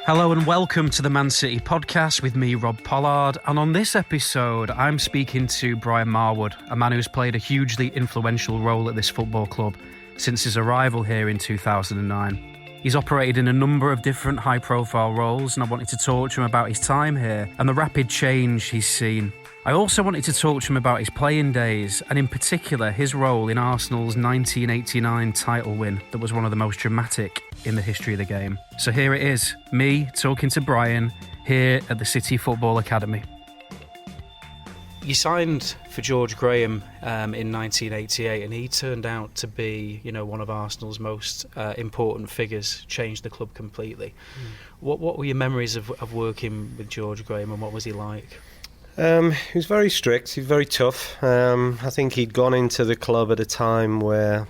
Hello and welcome to the Man City podcast with me, Rob Pollard. And on this episode, I'm speaking to Brian Marwood, a man who's played a hugely influential role at this football club since his arrival here in 2009. He's operated in a number of different high-profile roles, and I wanted to talk to him about his time here and the rapid change he's seen. I also wanted to talk to him about his playing days, and in particular his role in Arsenal's 1989 title win that was one of the most dramatic in the history of the game. So here it is, me talking to Brian here at the City Football Academy. You signed for George Graham in 1988, and he turned out to be, one of Arsenal's most important figures, changed the club completely. What were your memories of working with George Graham, and what was he like? He was very strict, he was very tough. I think he'd gone into the club at a time where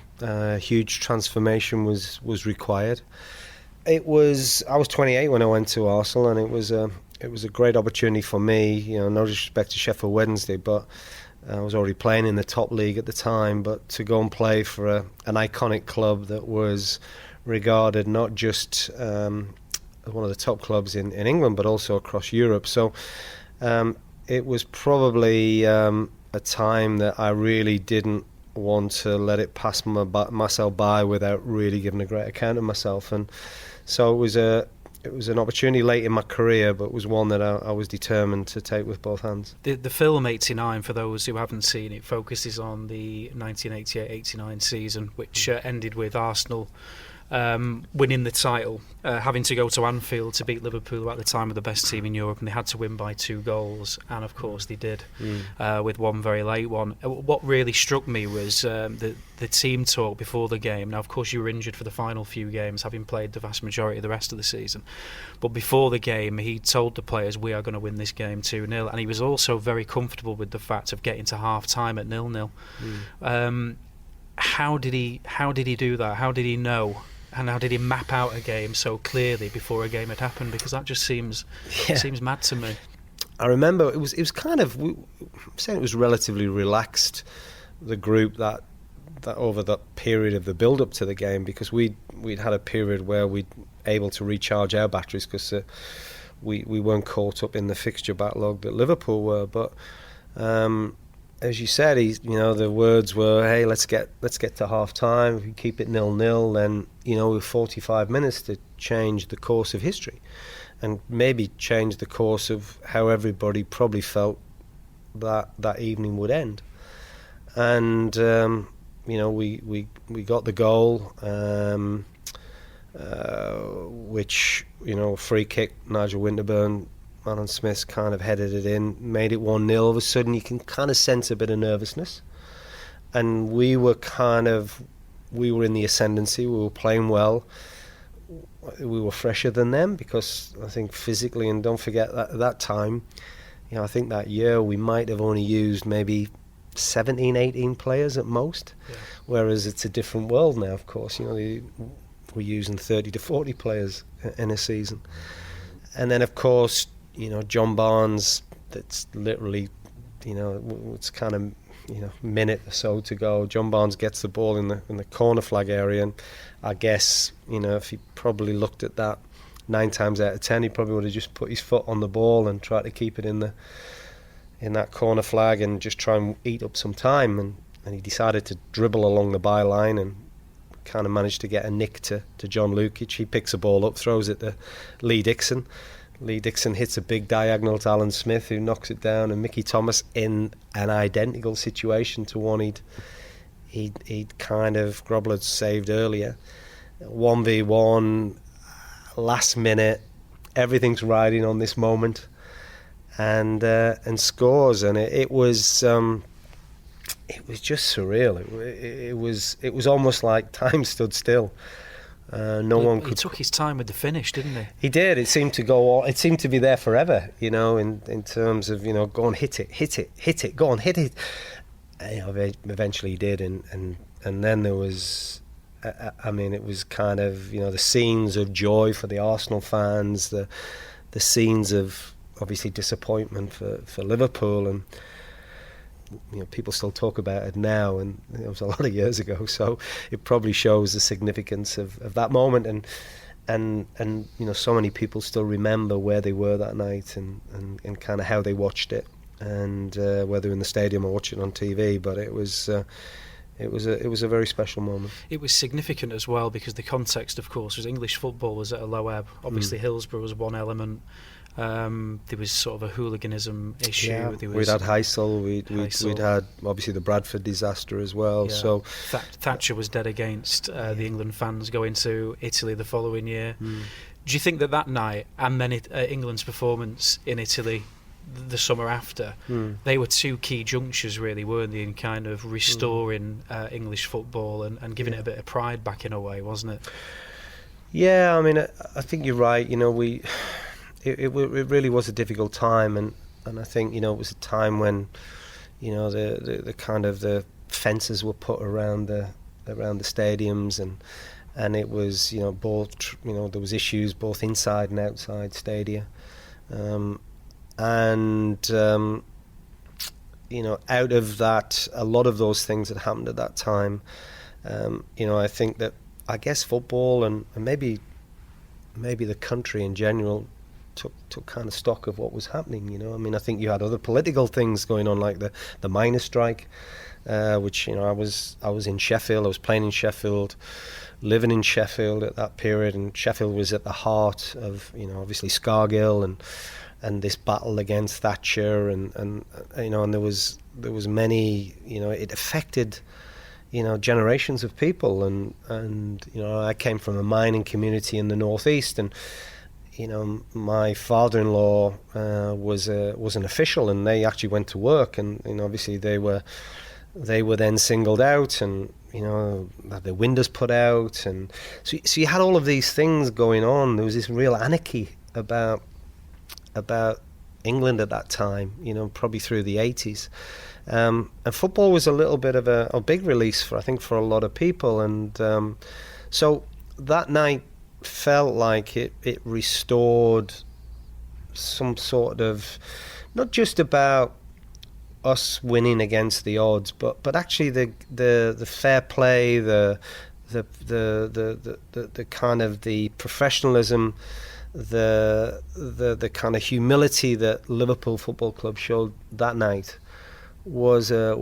huge transformation was required. I was 28 when I went to Arsenal, and it was a great opportunity for me. No disrespect to Sheffield Wednesday, but I was already playing in the top league at the time. But to go and play for an iconic club that was regarded not just as one of the top clubs in England, but also across Europe. So it was probably a time that I really didn't want to let it pass myself by without really giving a great account of myself. And so it was an opportunity late in my career, but it was one that I was determined to take with both hands. The film 89, for those who haven't seen it, focuses on the 1988-89 season, which ended with Arsenal winning the title, having to go to Anfield to beat Liverpool, at the time of the best team in Europe, and they had to win by 2 goals, and of course they did, with one very late one. What really struck me was the team talk before the game. Now, of course, you were injured for the final few games, having played the vast majority of the rest of the season, but before the game he told the players, we are going to win this game 2-0, and he was also very comfortable with the fact of getting to half-time at 0-0. How did he do that? How did he know? And how did he map out a game so clearly before a game had happened? Because that just seems mad to me. I remember it was kind of, I'm saying it was relatively relaxed, the group that over the period of the build up to the game, because we'd had a period where we'd able to recharge our batteries, because we weren't caught up in the fixture backlog that Liverpool were. But as you said, the words were, "Hey, let's get to half time. If we keep it 0-0, then with 45 minutes to change the course of history, and maybe change the course of how everybody probably felt that evening would end." And we got the goal, which free kick, Nigel Winterburn, Alan Smith kind of headed it in, made it 1-0. All of a sudden you can kind of sense a bit of nervousness, and we were in the ascendancy. We were playing well. We were fresher than them, because I think physically, and don't forget that at that time, I think that year we might have only used maybe 17, 18 players at most, whereas it's a different world now, of course. We're using 30 to 40 players in a season. And then, of course, John Barnes, that's literally, it's kind of, minute or so to go. John Barnes gets the ball in the corner flag area, and I guess, if he probably looked at that 9 times out of 10, he probably would have just put his foot on the ball and tried to keep it in that corner flag and just try and eat up some time. And he decided to dribble along the byline and kind of managed to get a nick to John Lukic. He picks a ball up, throws it to Lee Dixon. Lee Dixon hits a big diagonal to Alan Smith, who knocks it down, and Mickey Thomas, in an identical situation to one he'd kind of Grobler saved earlier. 1v1, last minute, everything's riding on this moment, and scores, and it was just surreal. It was almost like time stood still. He took his time with the finish, didn't he? He did. It seemed to go on. It seemed to be there forever, in terms of, go on, hit it, go on, hit it. Eventually he did, and then there was, it was kind of, the scenes of joy for the Arsenal fans, the scenes of obviously disappointment for Liverpool, and people still talk about it now, and it was a lot of years ago, so it probably shows the significance of that moment. and so many people still remember where they were that night and kind of how they watched it, and whether in the stadium or watching it on TV. But it was a very special moment. It was significant as well because the context, of course, was English football was at a low ebb. Obviously, Hillsborough was one element. There was sort of a hooliganism issue. Yeah, we'd had Heysel. We'd had obviously the Bradford disaster as well. Yeah. So Thatcher was dead against the England fans going to Italy the following year. Do you think that night and then England's performance in Italy the summer after, they were two key junctures, really, weren't they, in kind of restoring English football and giving it a bit of pride back in a way, wasn't it? Yeah, I mean, I think you're right. It really was a difficult time, and I think it was a time when the kind of the fences were put around the stadiums, and it was both there was issues both inside and outside stadia, and out of that, a lot of those things that happened at that time, I think that I guess football and maybe the country in general took kind of stock of what was happening. I mean, I think you had other political things going on, like the miners' strike, which I was in Sheffield. I was playing in Sheffield, living in Sheffield at that period, and Sheffield was at the heart of obviously Scargill and this battle against Thatcher, and there was many, it affected generations of people, and I came from a mining community in the northeast, and my father-in-law was an official, and they actually went to work, and obviously they were then singled out, and had their windows put out, and so you had all of these things going on. There was this real anarchy about England at that time, probably through the 80s, and football was a little bit of a big release for a lot of people, and so that night felt like it restored some sort of, not just about us winning against the odds, but actually the fair play, the kind of the professionalism, the kind of humility that Liverpool Football Club showed that night was a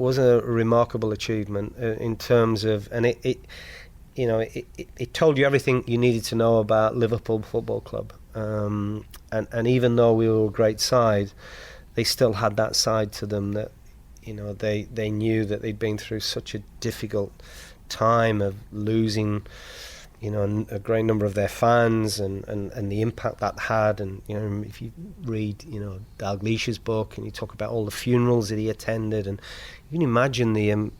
remarkable achievement in terms of, and it told you everything you needed to know about Liverpool Football Club, and even though we were a great side, they still had that side to them that they knew that they'd been through such a difficult time of losing a great number of their fans, and the impact that had. And if you read Dalglish's book, and you talk about all the funerals that he attended, and you can imagine the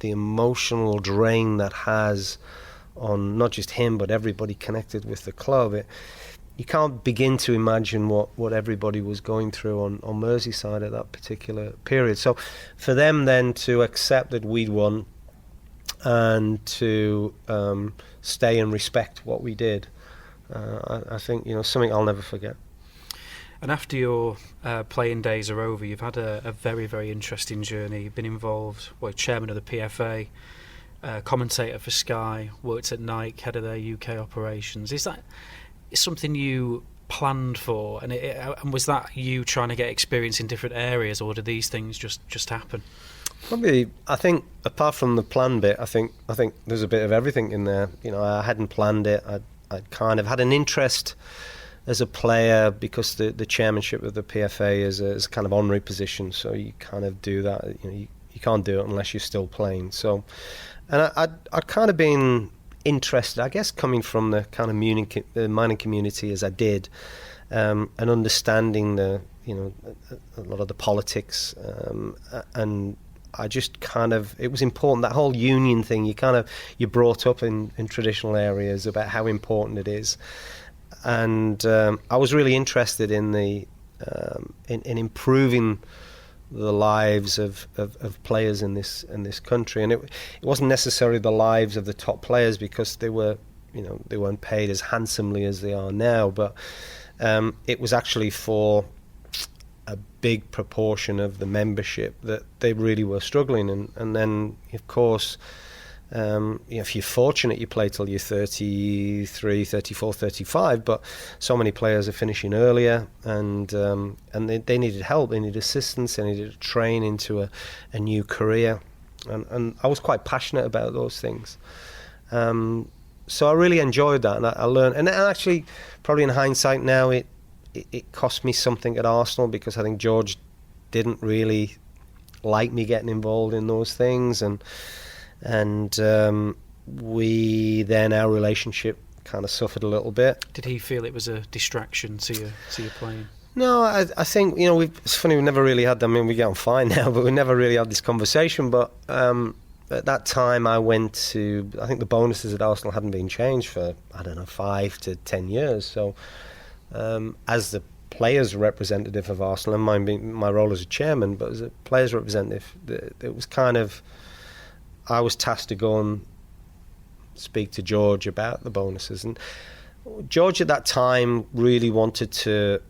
emotional drain that has on not just him but everybody connected with the club. You can't begin to imagine what everybody was going through on Merseyside at that particular period. So for them then to accept that we'd won and to stay and respect what we did, I think something I'll never forget. And after your playing days are over, you've had a very, very interesting journey. You've been involved, chairman of the PFA, commentator for Sky, worked at Nike, head of their UK operations. Is that something you planned for? And was that you trying to get experience in different areas, or did these things just happen? Probably, I think, apart from the plan bit, I think there's a bit of everything in there. I hadn't planned it. I'd kind of had an interest as a player because the chairmanship of the PFA is a kind of honorary position, so you kind of do that. You can't do it unless you're still playing. So, and I'd kind of been interested, I guess, coming from the kind of mining community as I did, and understanding a lot of the politics, and I just kind of, it was important, that whole union thing. You're brought up in traditional areas about how important it is. And I was really interested in in improving the lives of players in this country, and it wasn't necessarily the lives of the top players, because they weren't paid as handsomely as they are now, but it was actually for a big proportion of the membership that they really were struggling, and then of course if you're fortunate, you play till you're 33, 34, 35, but so many players are finishing earlier, and they needed help, they needed assistance, they needed to train into a new career, and I was quite passionate about those things. So I really enjoyed that, and I learned, and actually, probably in hindsight now, it cost me something at Arsenal, because I think George didn't really like me getting involved in those things, and our relationship kind of suffered a little bit. Did he feel it was a distraction to your playing? No, I think, it's funny, we never really had, we get on fine now, but we never really had this conversation. But at that time I think the bonuses at Arsenal hadn't been changed for, 5 to 10 years. So as the players representative of Arsenal, and mine being my role as a chairman, but as a players representative, it was kind of, I was tasked to go and speak to George about the bonuses, and George at that time really wanted to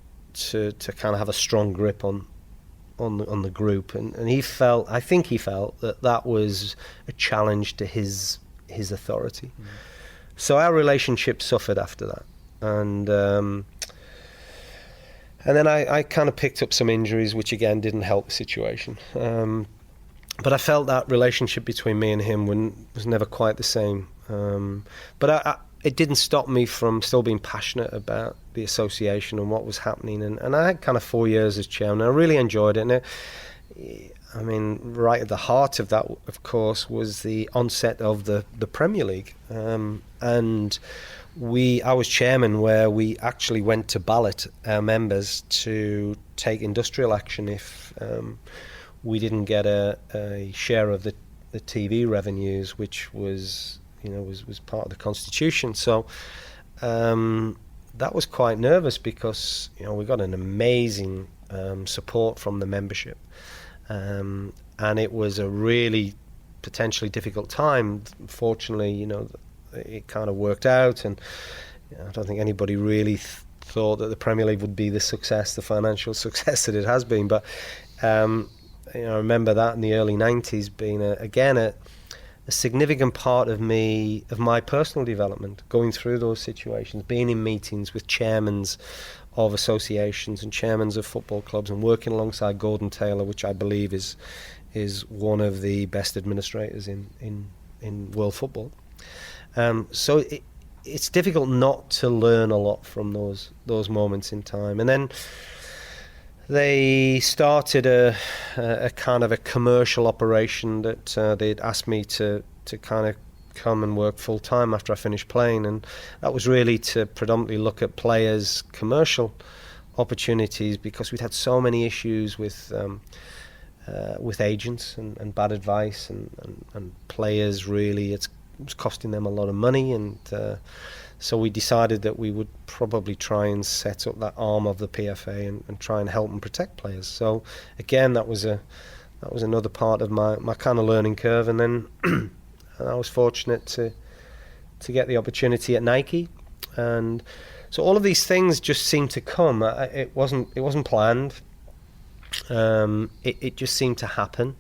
kind of have a strong grip on the group, and I think he felt that was a challenge to his authority. So our relationship suffered after that, and then I kind of picked up some injuries, which again didn't help the situation. But I felt that relationship between me and him was never quite the same. But it didn't stop me from still being passionate about the association and what was happening. And I had kind of 4 years as chairman. I really enjoyed it. And right at the heart of that, of course, was the onset of the Premier League. And I was chairman, where we actually went to ballot our members to take industrial action if we didn't get a share of the TV revenues, which was part of the constitution. So that was quite nervous, because we got an amazing support from the membership, and it was a really potentially difficult time. Fortunately, it kind of worked out, and I don't think anybody really thought that the Premier League would be the financial success that it has been. But I remember that in the early 90s being a significant part of my personal development, going through those situations, being in meetings with chairmans of associations and chairmans of football clubs, and working alongside Gordon Taylor, which I believe is one of the best administrators in world football. So it's difficult not to learn a lot from those moments in time. And then they started a kind of a commercial operation that they'd asked me to kind of come and work full time after I finished playing, and that was really to predominantly look at players' commercial opportunities, because we'd had so many issues with agents and bad advice, and players really, it was costing them a lot of money, and so we decided that we would probably try and set up that arm of the PFA and try and help and protect players. So again, that was another part of my kind of learning curve. And then I was fortunate to get the opportunity at Nike, and so all of these things just seemed to come. It wasn't planned. It just seemed to happen.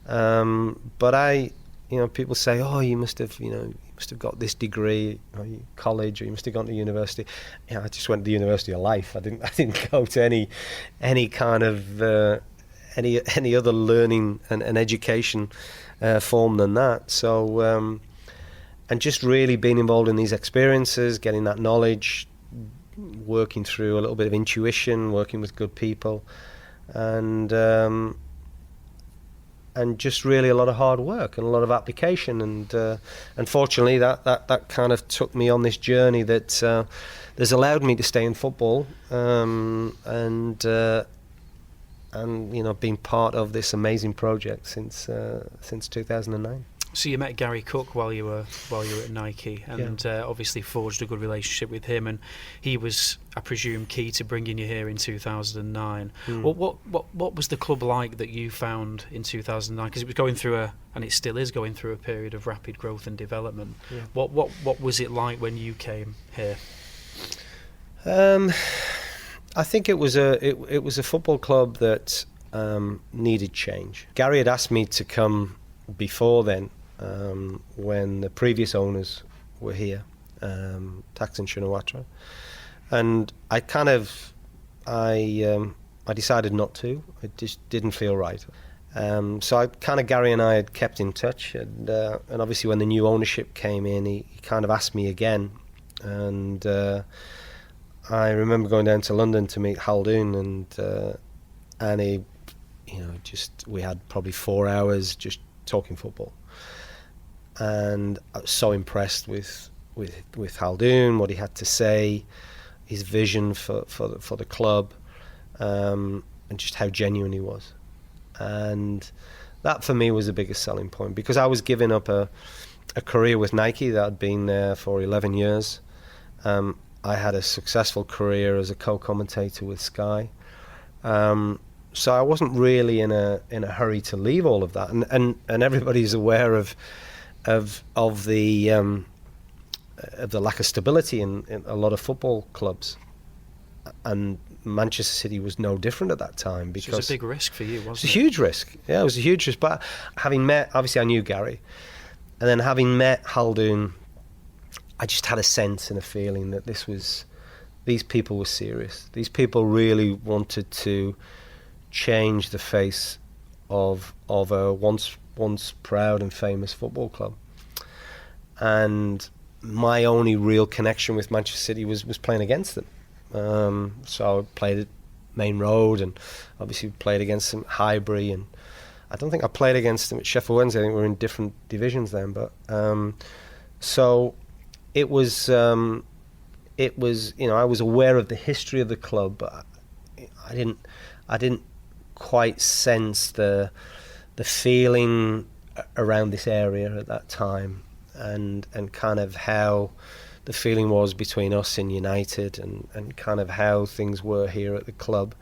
But people say, "Oh, you must have got this degree, or college, or you must have gone to university." I just went to the University of Life. I didn't go to any kind of any other learning and education form than that. So and just really being involved in these experiences, getting that knowledge, working through a little bit of intuition, working with good people, and just really a lot of hard work and a lot of application, and unfortunately that kind of took me on this journey that has allowed me to stay in football, and being part of this amazing project since 2009. So you met Gary Cook while you were at Nike, and obviously forged a good relationship with him, and he was, I presume, key to bringing you here in 2009. What was the club like that you found in 2009? Because it was going through and it still is going through a period of rapid growth and development. Yeah. What was it like when you came here? I think it was a football club that needed change. Gary had asked me to come before then. when the previous owners were here, Tax and Shinawatra, and I decided not to. It just didn't feel right. So Gary and I had kept in touch, and obviously when the new ownership came in, he kind of asked me again, and I remember going down to London to meet Haldoon, and he, we had probably 4 hours just talking football, and I was so impressed with Haldoon, what he had to say, his vision for the club, and just how genuine he was. And that for me was the biggest selling point, because I was giving up a career with Nike that had been there for 11 years. I had a successful career as a co-commentator with Sky, so I wasn't really in a hurry to leave all of that. And everybody's aware of the lack of stability in a lot of football clubs, and Manchester City was no different at that time, because it was a big risk for you, wasn't it? It was a huge risk. Yeah, it was a huge risk. But having met, obviously I knew Gary, and then having met Haldoon, I just had a sense and a feeling that these people were serious. These people really wanted to change the face of a once proud and famous football club. And my only real connection with Manchester City was playing against them. So I played at Main Road, and obviously played against them at Highbury, and I don't think I played against them at Sheffield Wednesday. I think we were in different divisions then, but so it was I was aware of the history of the club, but I didn't quite sense the feeling around this area at that time, and kind of how the feeling was between us and United, and kind of how things were here at the club.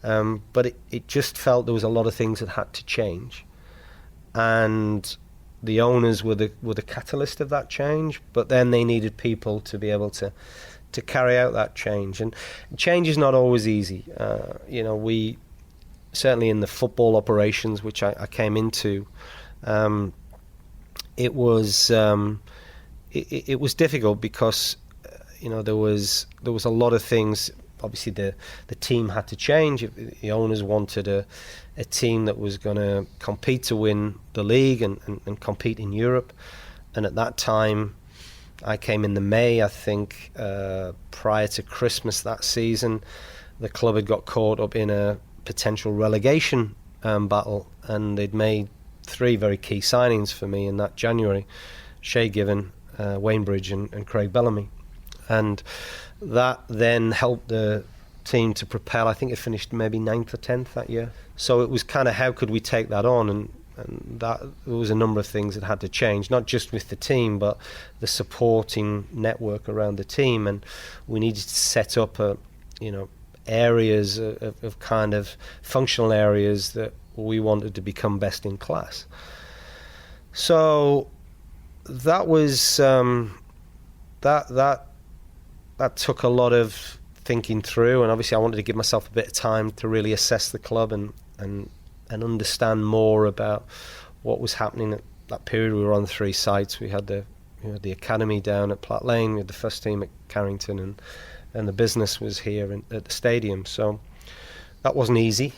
But it just felt there was a lot of things that had to change, and the owners were the catalyst of that change. But then they needed people to be able to carry out that change, and change is not always easy. We certainly in the football operations which I came into, it was difficult, because there was a lot of things. Obviously the team had to change. The owners wanted a team that was going to compete to win the league and compete in Europe. And at that time, I came in the May, I think, prior to Christmas that season. The club had got caught up in a potential relegation battle, and they'd made 3 very key signings for me in that January: Shay Given, Wayne Bridge and Craig Bellamy. And that then helped the team to propel. I think it finished maybe 9th or 10th that year. So it was kind of, how could we take that on? And that there was a number of things that had to change, not just with the team, but the supporting network around the team. And we needed to set up areas of kind of functional areas that we wanted to become best in class. So that was that took a lot of thinking through, and obviously I wanted to give myself a bit of time to really assess the club and understand more about what was happening at that period. We were on 3 sites. We had the academy down at Platt Lane, we had the first team at Carrington, and the business was here at the stadium. So that wasn't easy,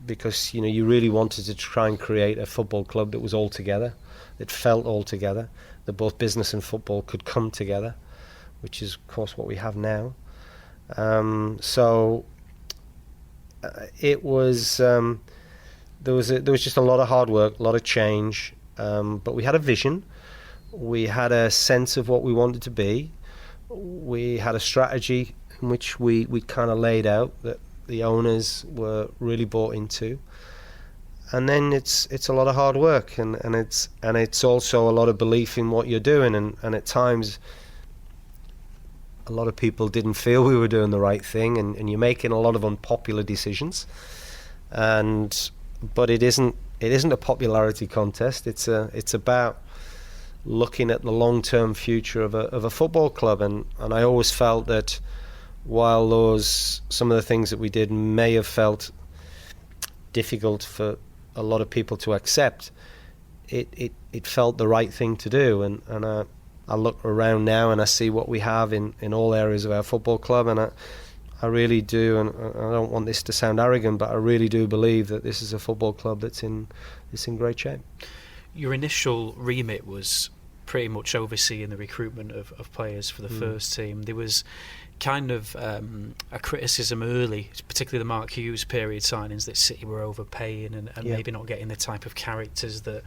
because you really wanted to try and create a football club that was all together, that felt all together, that both business and football could come together, which is of course what we have now. It was there was just a lot of hard work, a lot of change, but we had a vision, we had a sense of what we wanted to be, we had a strategy in which we kind of laid out that the owners were really bought into. And then it's a lot of hard work, and it's also a lot of belief in what you're doing, and at times a lot of people didn't feel we were doing the right thing, and you're making a lot of unpopular decisions. But it isn't a popularity contest. It's about looking at the long-term future of a football club, and I always felt that while some of the things that we did may have felt difficult for a lot of people to accept, it felt the right thing to do. And I look around now and I see what we have in all areas of our football club, and I really do, and I don't want this to sound arrogant, but I really do believe that this is a football club that's in great shape. Your initial remit was pretty much overseeing the recruitment of players for the first team. There was kind of a criticism early, particularly the Mark Hughes period signings, that City were overpaying and maybe not getting the type of characters that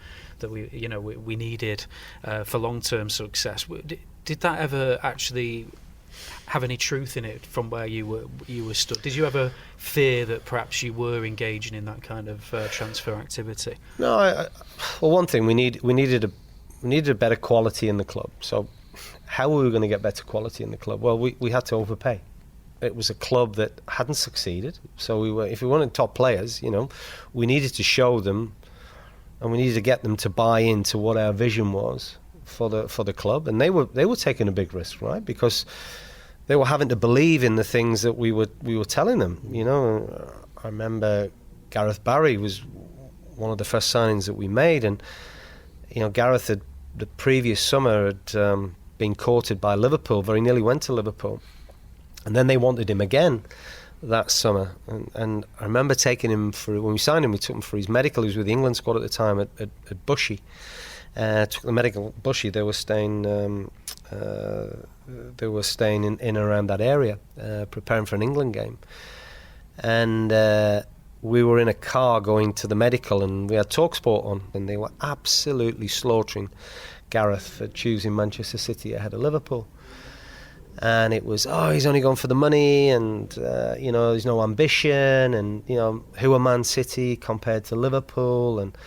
we needed for long-term success. Did that ever actually have any truth in it from where you were stood? Did you ever fear that perhaps you were engaging in that kind of transfer activity? No, well, one thing we needed a better quality in the club. So how were we going to get better quality in the club? Well, we had to overpay. It was a club that hadn't succeeded, so if we wanted top players, we needed to show them, and we needed to get them to buy into what our vision was for the club, and they were taking a big risk, right? Because they were having to believe in the things that we were telling them. I remember Gareth Barry was one of the first signings that we made, and Gareth had the previous summer had been courted by Liverpool, very nearly went to Liverpool, and then they wanted him again that summer, and I remember taking him when we signed him, we took him for his medical. He was with the England squad at the time at Bushey. Took the medical at Bushey. They were staying in and around that area, preparing for an England game, and we were in a car going to the medical, and we had TalkSport on, and they were absolutely slaughtering Gareth for choosing Manchester City ahead of Liverpool. And it was, he's only gone for the money, and there's no ambition, and who are Man City compared to Liverpool? And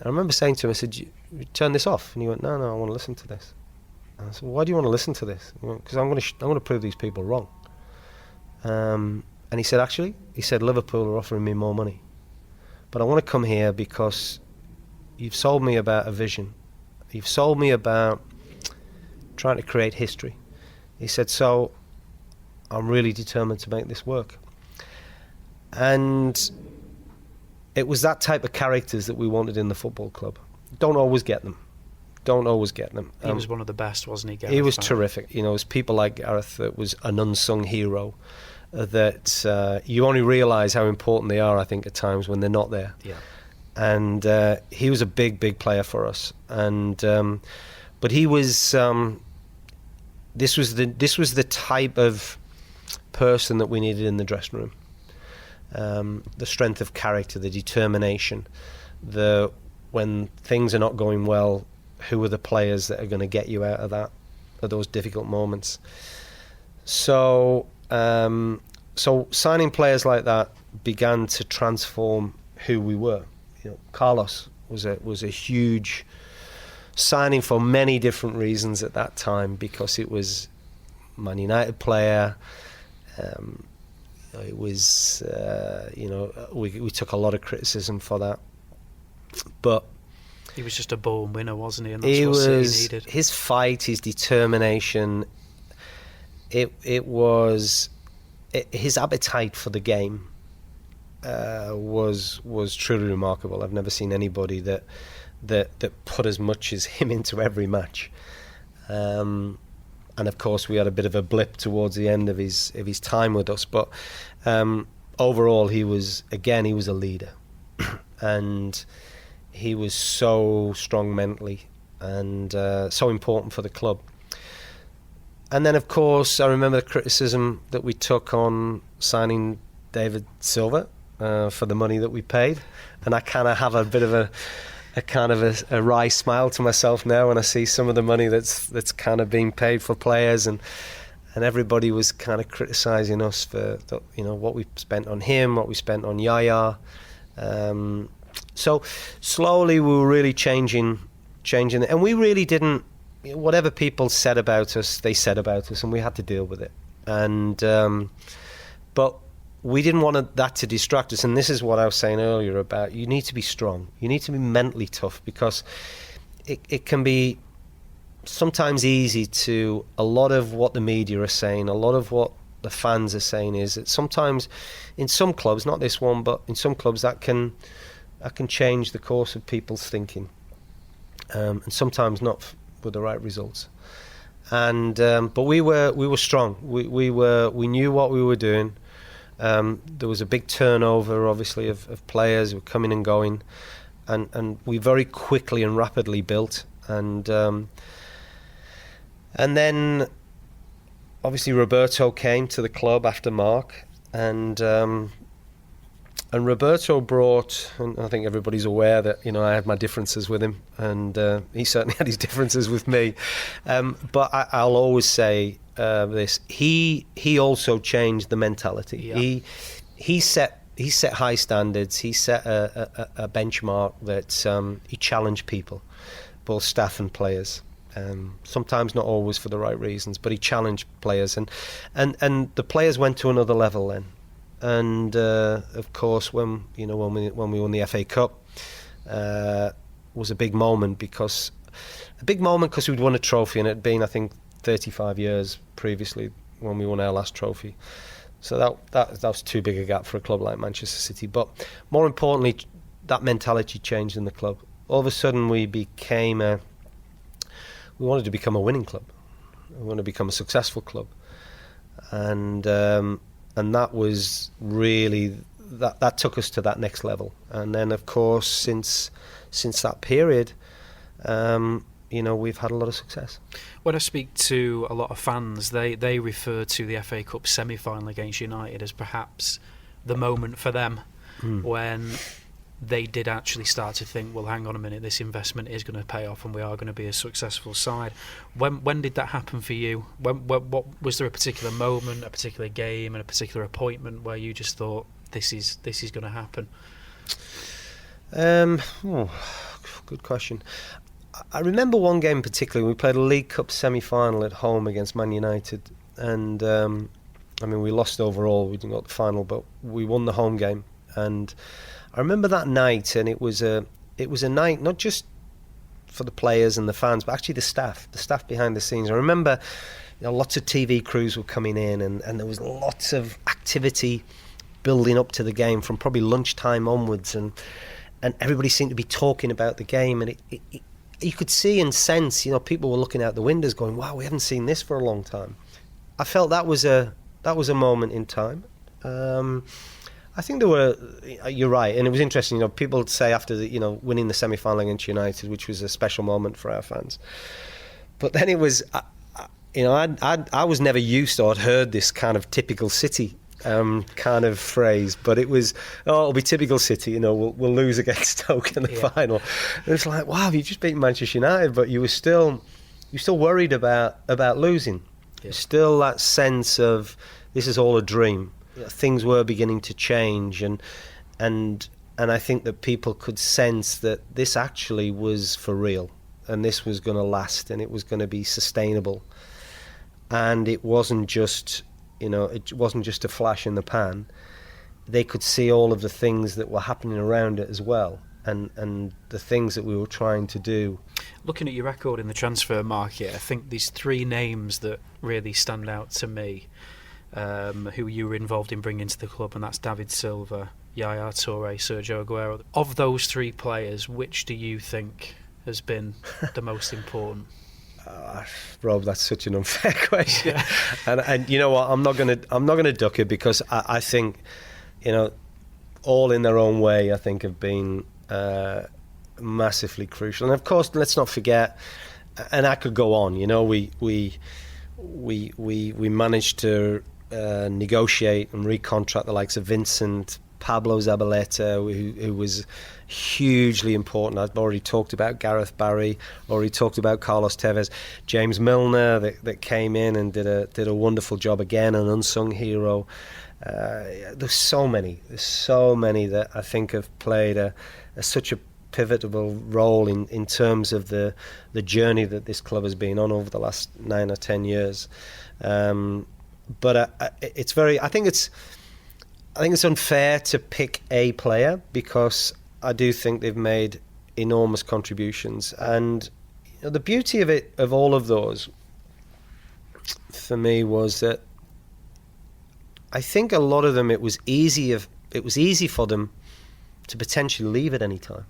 I remember saying to him, I said, you turn this off, and he went, no, I want to listen to this. And I said, why do you want to listen to this? Because I'm going to prove these people wrong. And he said, Liverpool are offering me more money, but I want to come here because you've sold me about a vision. You've sold me about trying to create history. He said, so I'm really determined to make this work. And it was that type of characters that we wanted in the football club. Don't always get them. He was one of the best, wasn't he, Gareth? He was terrific. It was people like Gareth that was an unsung hero that you only realise how important they are, I think, at times when they're not there. Yeah. And he was a big player for us. And but he was... This was the type of person that we needed in the dressing room. The strength of character, the determination, when things are not going well, who are the players that are going to get you out of those difficult moments? So signing players like that began to transform who we were. Carlos was a huge signing for many different reasons at that time, because it was Man United player. It was we took a lot of criticism for that, but he was just a born winner, wasn't he? And that's what City needed. His fight, his determination. It was his appetite for the game was truly remarkable. I've never seen anybody that put as much as him into every match. And of course we had a bit of a blip towards the end of his time with us, but overall he was a leader. And he was so strong mentally and so important for the club. And then of course I remember the criticism that we took on signing David Silva for the money that we paid, and I kind of have a bit of a wry smile to myself now when I see some of the money that's kind of being paid for players, and everybody was kind of criticising us for what we spent on him, what we spent on Yaya. So slowly we were really changing, and we really didn't. Whatever people said about us, they said about us, and we had to deal with it. And but we didn't want that to distract us, and this is what I was saying earlier about you need to be strong, you need to be mentally tough, because it can be sometimes easy to, a lot of what the media are saying, a lot of what the fans are saying is that sometimes in some clubs, not this one, but in some clubs that can change the course of people's thinking. and sometimes not with the right results. And but we were strong. We knew what we were doing. There was a big turnover, obviously, of players who were coming and going, and we very quickly and rapidly built. And then, obviously, Roberto came to the club after Mark, and Roberto brought, and I think everybody's aware that, you know, I had my differences with him, and he certainly had his differences with me. But I'll always say this: he also changed the mentality. Yeah. He set high standards. He set a benchmark that he challenged people, both staff and players. Sometimes not always for the right reasons, but he challenged players, and the players went to another level then. And of course, when we won the FA Cup, was a big moment because we'd won a trophy, and it had been, I think, 35 years previously when we won our last trophy. So that was too big a gap for a club like Manchester City. But more importantly, that mentality changed in the club. All of a sudden, we wanted to become a winning club. We wanted to become a successful club, and that was really that took us to that next level. And then, of course, since that period, we've had a lot of success. When I speak to a lot of fans, they refer to the FA Cup semi-final against United as perhaps the moment for them when they did actually start to think, well, hang on a minute, this investment is going to pay off and we are going to be a successful side. When did that happen for you? What was there a particular moment, a particular game and a particular appointment where you just thought, this is going to happen? Good question. I remember one game particularly. We played a League Cup semi-final at home against Man United, and we lost overall. We didn't get the final, but we won the home game. And I remember that night, and it was a night not just for the players and the fans, but actually the staff behind the scenes. I remember, lots of TV crews were coming in, and there was lots of activity building up to the game from probably lunchtime onwards, and everybody seemed to be talking about the game, and it you could see and sense, people were looking out the windows going, wow, we haven't seen this for a long time. I felt that was a moment in time. I think you're right, and it was interesting. People would say after winning the semi-final against United, which was a special moment for our fans. But then it was, I was never used to or had heard this kind of typical City kind of phrase, but it was, it'll be typical City. We'll lose against Stoke in the final. And it's like, wow, you just beat Manchester United, but you're still worried about losing. Yeah. Still that sense of this is all a dream. Things were beginning to change, and I think that people could sense that this actually was for real, and this was going to last, and it was going to be sustainable, and it wasn't just a flash in the pan. They could see all of the things that were happening around it as well, and the things that we were trying to do. Looking at your record in the transfer market, I think these three names that really stand out to me, who you were involved in bringing to the club, and that's David Silva, Yaya Toure, Sergio Aguero. Of those three players, which do you think has been the most important? Rob, that's such an unfair question. Yeah. And you know what? I'm not gonna duck it, because I think, all in their own way, I think have been massively crucial. And of course, let's not forget, and I could go on. We managed to negotiate and recontract the likes of Vincent, Pablo Zabaleta, who was hugely important. I've already talked about Gareth Barry, already talked about Carlos Tevez, James Milner that came in and did a wonderful job again, an unsung hero. There's so many that I think have played such a pivotal role in terms of the journey that this club has been on over the last 9 or 10 years. But I think it's unfair to pick a player, because I do think they've made enormous contributions. And the beauty of all of those, for me, was that I think a lot of them, it was easy for them to potentially leave at any time,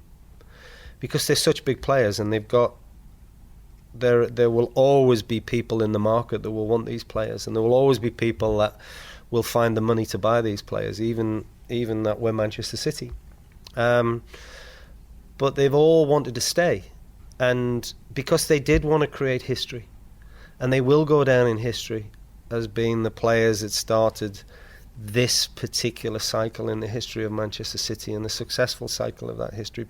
because they're such big players, and they've got there will always be people in the market that will want these players, and there will always be people that will find the money to buy these players, even that we're Manchester City. But they've all wanted to stay, and because they did want to create history, and they will go down in history as being the players that started this particular cycle in the history of Manchester City, and the successful cycle of that history.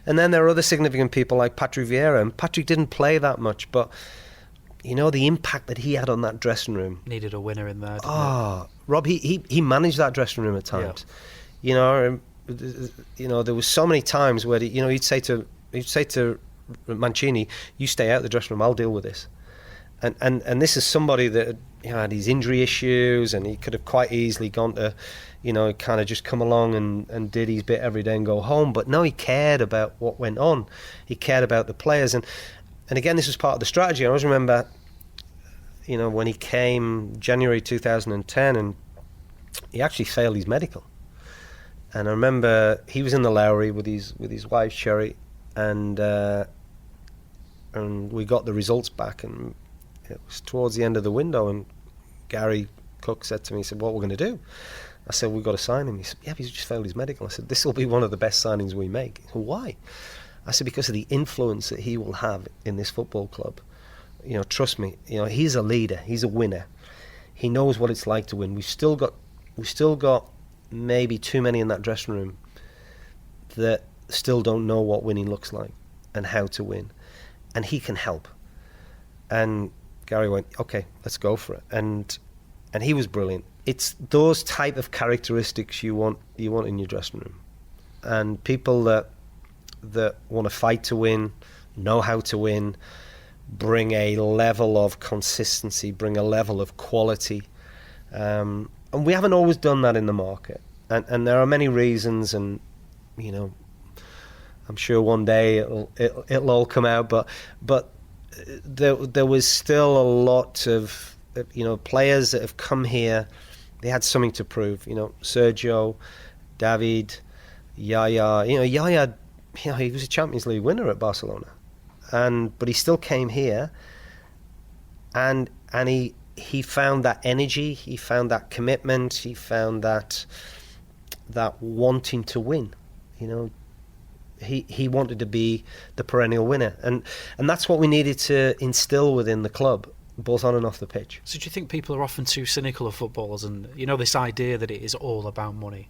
And then there are other significant people like Patrick Vieira, and Patrick didn't play that much, but the impact that he had on that dressing room. Needed a winner in there, didn't it? Rob, he managed that dressing room at times. Yeah. There was so many times where he'd say to Mancini, "You stay out of the dressing room, I'll deal with this." And this is somebody that had these injury issues, and he could have quite easily gone to, kind of just come along and did his bit every day and go home. But no, he cared about what went on. He cared about the players, and again, this was part of the strategy. I always remember, when he came January 2010, and he actually failed his medical. And I remember he was in the Lowry with his wife Sherry, and we got the results back, and it was towards the end of the window, and Gary Cook said to me, he said, "What we're going to do?" I said, "We've got to sign him." He said, "Yeah, he's just failed his medical." I said, "This will be one of the best signings we make." He said, "Why?" I said, "Because of the influence that he will have in this football club. Trust me, he's a leader, he's a winner. He knows what it's like to win. We've still got maybe too many in that dressing room that still don't know what winning looks like and how to win. And he can help." And Gary went, "Okay, let's go for it." And he was brilliant. It's those type of characteristics you want in your dressing room. And people that want to fight to win, know how to win, bring a level of consistency, bring a level of quality. And we haven't always done that in the market. And there are many reasons, and I'm sure one day it'll all come out, but there was still a lot of players that have come here. They had something to prove. Sergio, David, Yaya. Yaya, he was a Champions League winner at Barcelona, but he still came here, and he found that energy, he found that commitment, he found that wanting to win. He wanted to be the perennial winner, and that's what we needed to instill within the club, both on and off the pitch. So do you think people are often too cynical of footballers, and this idea that it is all about money?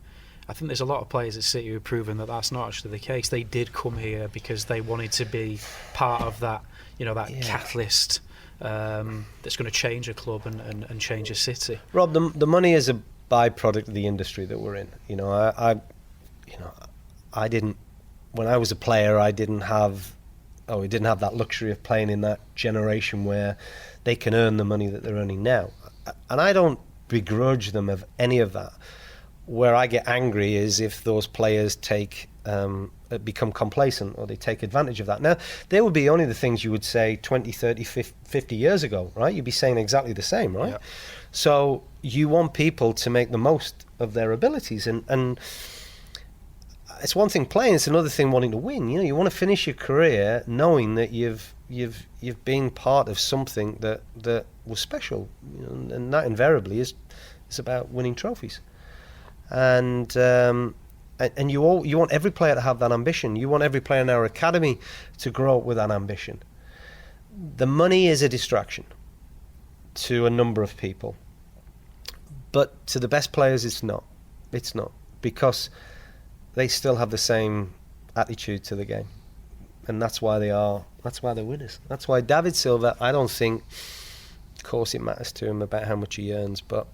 I think there's a lot of players at City who have proven that that's not actually the case. They did come here because they wanted to be part of that, catalyst that's going to change a club and change a city. Rob, the money is a byproduct of the industry that we're in. I didn't. When I was a player, we didn't have that luxury of playing in that generation where they can earn the money that they're earning now. And I don't begrudge them of any of that. Where I get angry is if those players become complacent, or they take advantage of that. Now, they would be only the things you would say 20, 30, 50 years ago, right? You'd be saying exactly the same, right? Yeah. So you want people to make the most of their abilities, and it's one thing playing, it's another thing wanting to win. You want to finish your career knowing that you've been part of something that was special, and that invariably is about winning trophies. And you want every player to have that ambition. You want every player in our academy to grow up with that ambition. The money is a distraction to a number of people, but to the best players, it's not. It's not, because they still have the same attitude to the game, and that's why they're winners. That's why David Silva, I don't think, of course it matters to him about how much he earns, but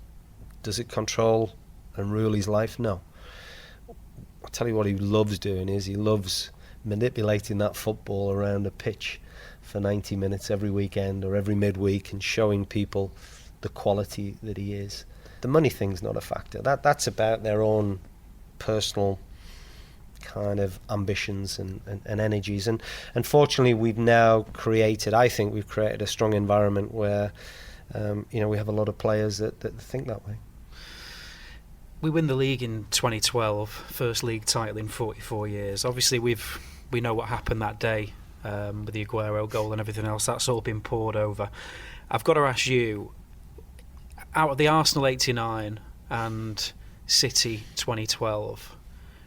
does it control and rule his life? No. I'll tell you what he loves doing is he loves manipulating that football around a pitch for 90 minutes every weekend or every midweek, and showing people the quality that he is. The money thing's not a factor. That's about their own personal kind of ambitions and energies. And unfortunately, we've now created a strong environment where we have a lot of players that think that way. We win the league in 2012, first league title in 44 years. Obviously, we've we know what happened that day with the Aguero goal and everything else. That's all been poured over. I've got to ask you, out of the Arsenal 89 and City 2012,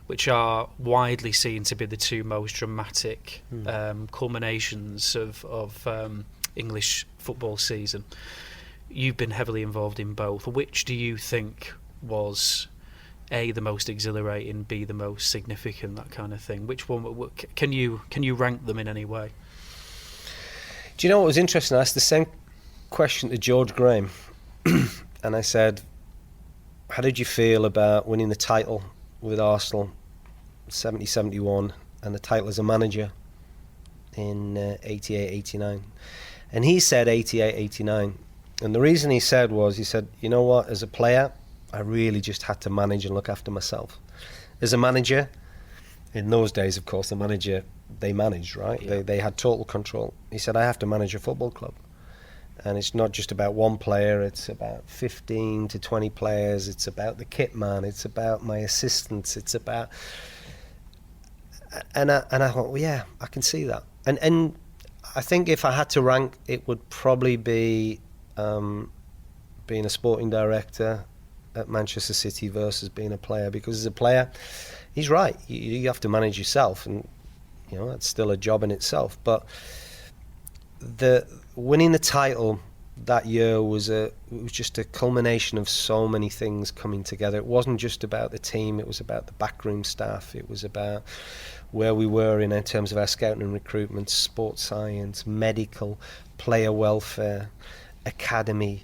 which are widely seen to be the two most dramatic culminations of English football season, you've been heavily involved in both. Which do you think was A, the most exhilarating, B, the most significant, that kind of thing? Which one can you rank them in any way? Do you know what was interesting? I asked the same question to George Graham, and I said, how did you feel about winning the title with Arsenal 70-71 and the title as a manager in 88-89? And he said 88-89. And the reason he said, you know what, as a player, I really just had to manage and look after myself. As a manager, in those days, of course, the manager, they managed, right? Yeah. They had total control. He said, I have to manage a football club. And it's not just about one player, it's about 15 to 20 players, it's about the kit man, it's about my assistants, it's about... And I thought, well, yeah, I can see that. And I think if I had to rank, it would probably be being a sporting director at Manchester City versus being a player, because as a player, he's right, you have to manage yourself, and you know that's still a job in itself. But the winning the title that year was just a culmination of so many things coming together. It wasn't just about the team, it was about the backroom staff, it was about where we were in terms of our scouting and recruitment, sports science, medical, player welfare, academy,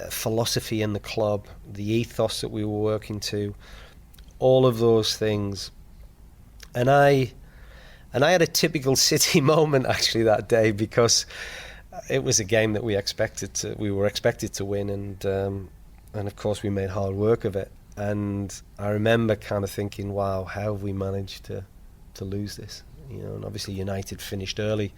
philosophy in the club, the ethos that we were working to, all of those things. And I had a typical City moment actually that day, because it was a game that we were expected to win, and of course we made hard work of it. And I remember kind of thinking, wow, how have we managed to lose this? You know, and obviously United finished early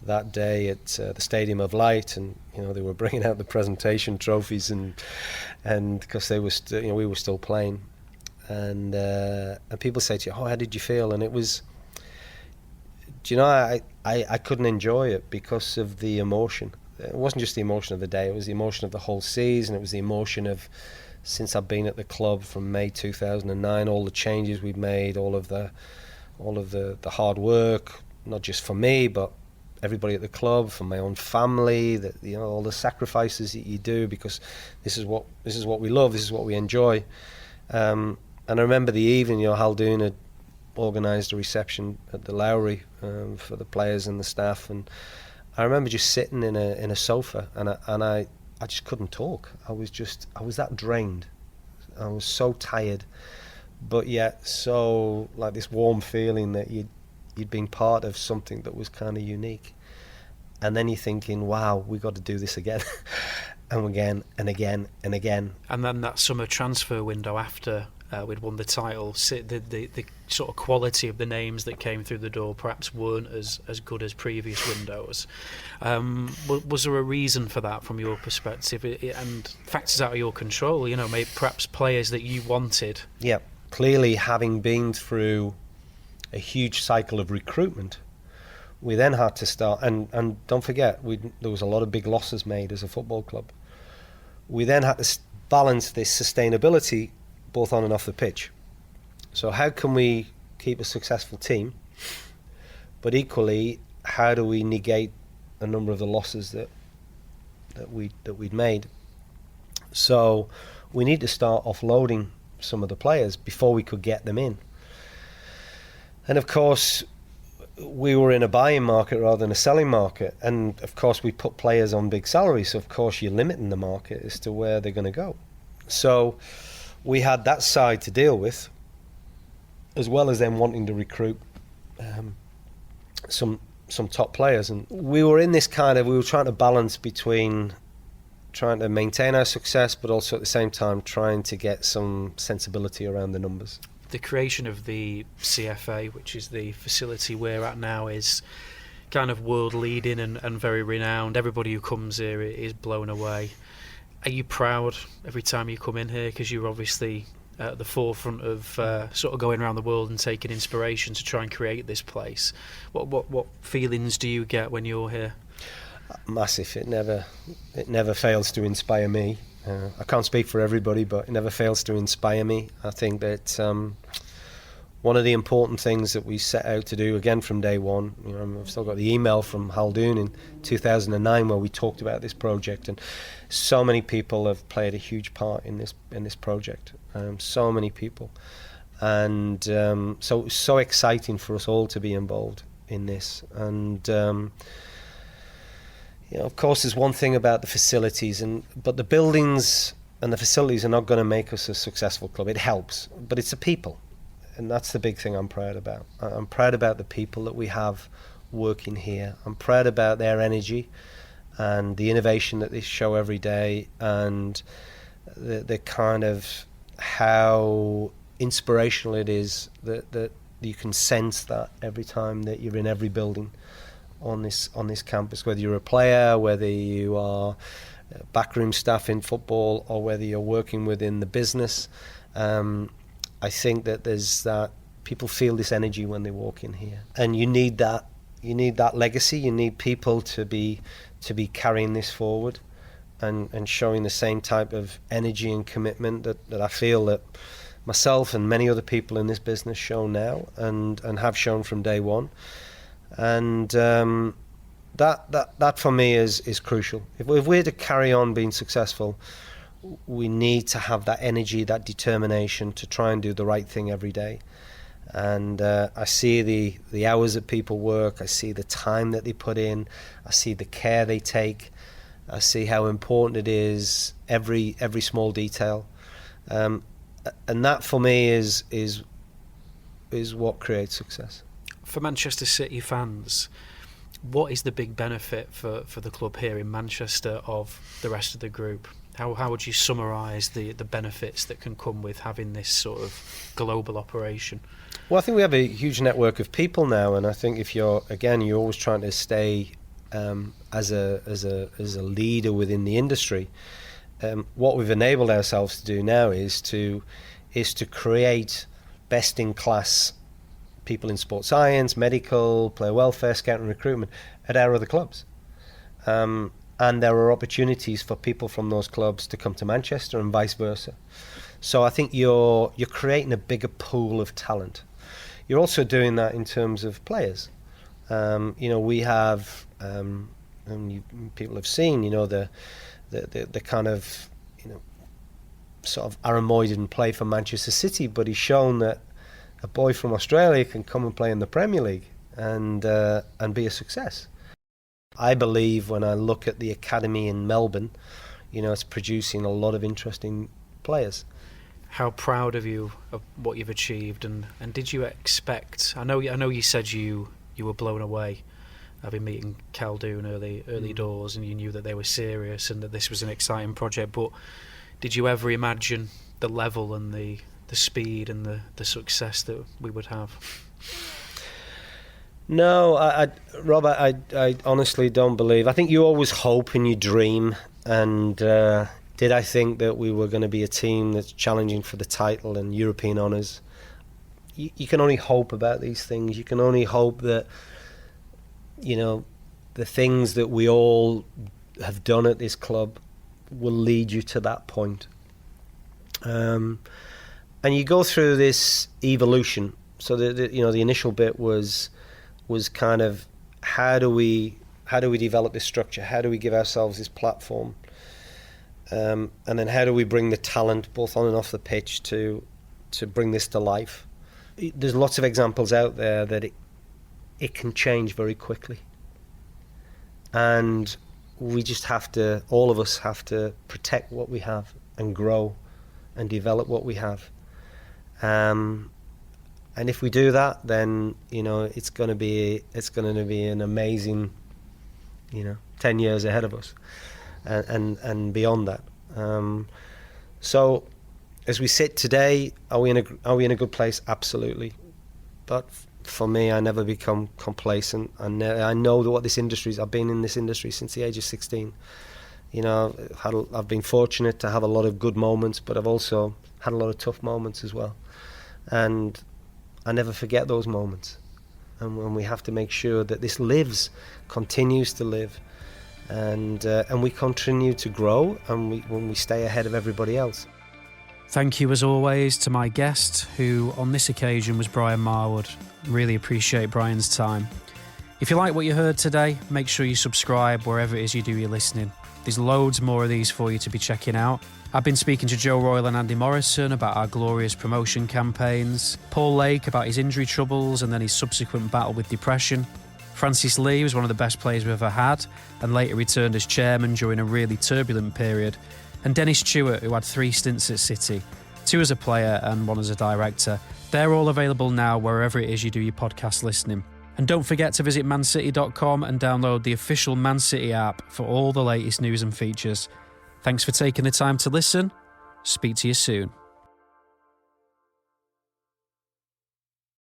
that day at the Stadium of Light, and you know they were bringing out the presentation trophies, and because they were we were still playing, and people say to you, oh, how did you feel? And it was, do you know, I couldn't enjoy it because of the emotion. It wasn't just the emotion of the day, it was the emotion of the whole season. It was the emotion of, since I've been at the club from May 2009, all the changes we've made, all of the hard work, not just for me but everybody at the club, for my own family, that you know, all the sacrifices that you do, because this is what we love, this is what we enjoy. And I remember the evening, you know, Haldoon had organised a reception at the Lowry for the players and the staff, and I remember just sitting in a sofa, and I just couldn't talk. I was that drained. I was so tired, but yet so like this warm feeling that you'd been part of something that was kind of unique. And then you're thinking, wow, we got to do this again and again and again and again. And then that summer transfer window after we'd won the title, the sort of quality of the names that came through the door perhaps weren't as good as previous windows. Was there a reason for that from your perspective? And factors out of your control, you know, maybe perhaps players that you wanted? Yeah, clearly having been through a huge cycle of recruitment, we then had to start, and don't forget, there was a lot of big losses made as a football club. We then had to balance this sustainability both on and off the pitch. So how can we keep a successful team, but equally, how do we negate a number of the losses that we'd made? So we need to start offloading some of the players before we could get them in. And of course, we were in a buying market rather than a selling market. And of course, we put players on big salaries. So of course, you're limiting the market as to where they're going to go. So we had that side to deal with, as well as them wanting to recruit some top players. And we were in this we were trying to balance between trying to maintain our success, but also at the same time trying to get some sensibility around the numbers. The creation of the CFA, which is the facility we're at now, is kind of world leading and very renowned. Everybody who comes here is blown away. Are you proud every time you come in here? Because you're obviously at the forefront of sort of going around the world and taking inspiration to try and create this place. What feelings do you get when you're here? Massive. It never fails to inspire me. I can't speak for everybody, but it never fails to inspire me. I think that one of the important things that we set out to do, again from day one, I've still got the email from Haldoon in 2009 where we talked about this project, and so many people have played a huge part in this project. So many people, and so it was so exciting for us all to be involved in this. And of course, there's one thing about the facilities, but the buildings and the facilities are not going to make us a successful club. It helps, but it's the people. And that's the big thing I'm proud about. I'm proud about the people that we have working here. I'm proud about their energy and the innovation that they show every day, and the kind of how inspirational it is that you can sense that every time that you're in every building on this campus, whether you're a player, whether you are backroom staff in football, or whether you're working within the business. I think that there's that people feel this energy when they walk in here, and you need that. You need that legacy. You need people to be carrying this forward, and showing the same type of energy and commitment that I feel that myself and many other people in this business show now, and have shown from day one. And that for me is crucial. If we're to carry on being successful, we need to have that energy, that determination to try and do the right thing every day. And I see the hours that people work, I see the time that they put in, I see the care they take, I see how important it is, every small detail, and that for me is what creates success. For Manchester City fans, what is the big benefit for the club here in Manchester of the rest of the group? How would you summarise the benefits that can come with having this sort of global operation? Well, I think we have a huge network of people now, and I think if you're always trying to stay as a leader within the industry. What we've enabled ourselves to do now is to create best in class people in sports science, medical, player welfare, scouting and recruitment at our other clubs. And there are opportunities for people from those clubs to come to Manchester and vice versa. So I think you're creating a bigger pool of talent. You're also doing that in terms of players. We have, and people have seen, the kind of, sort of Aaron Moy didn't play for Manchester City, but he's shown that a boy from Australia can come and play in the Premier League and be a success. I believe when I look at the academy in Melbourne, it's producing a lot of interesting players. How proud of you of what you've achieved, and did you expect? I know you said you were blown away, having meeting Khaldoon early doors, and you knew that they were serious and that this was an exciting project. But did you ever imagine the level and the speed and the success that we would have? No, Rob, I honestly don't believe. I think you always hope and you dream. And did I think that we were going to be a team that's challenging for the title and European honours? You can only hope about these things. You can only hope that, the things that we all have done at this club will lead you to that point. And you go through this evolution. So the initial bit was kind of how do we develop this structure? How do we give ourselves this platform? And then how do we bring the talent both on and off the pitch to bring this to life? There's lots of examples out there that it can change very quickly, and we just all of us have to protect what we have and grow and develop what we have. And if we do that, then it's going to be an amazing 10 years ahead of us, and beyond that. So as we sit today, are we in a good place? Absolutely. But for me, I never become complacent. I know what this industry is. I've been in this industry since the age of 16, You know, I've been fortunate to have a lot of good moments, but I've also had a lot of tough moments as well. And I never forget those moments. And when we have to make sure that this continues to live, and we continue to grow, and when we stay ahead of everybody else. Thank you as always to my guest, who on this occasion was Brian Marwood. Really appreciate Brian's time. If you like what you heard today, make sure you subscribe wherever it is you do your listening. There's loads more of these for you to be checking out. I've been speaking to Joe Royle and Andy Morrison about our glorious promotion campaigns, Paul Lake about his injury troubles and then his subsequent battle with depression. Francis Lee was one of the best players we've ever had and later returned as chairman during a really turbulent period. And Dennis Stewart, who had 3 stints at City, 2 as a player and 1 as a director. They're all available now wherever it is you do your podcast listening. And don't forget to visit mancity.com and download the official Man City app for all the latest news and features. Thanks for taking the time to listen. Speak to you soon.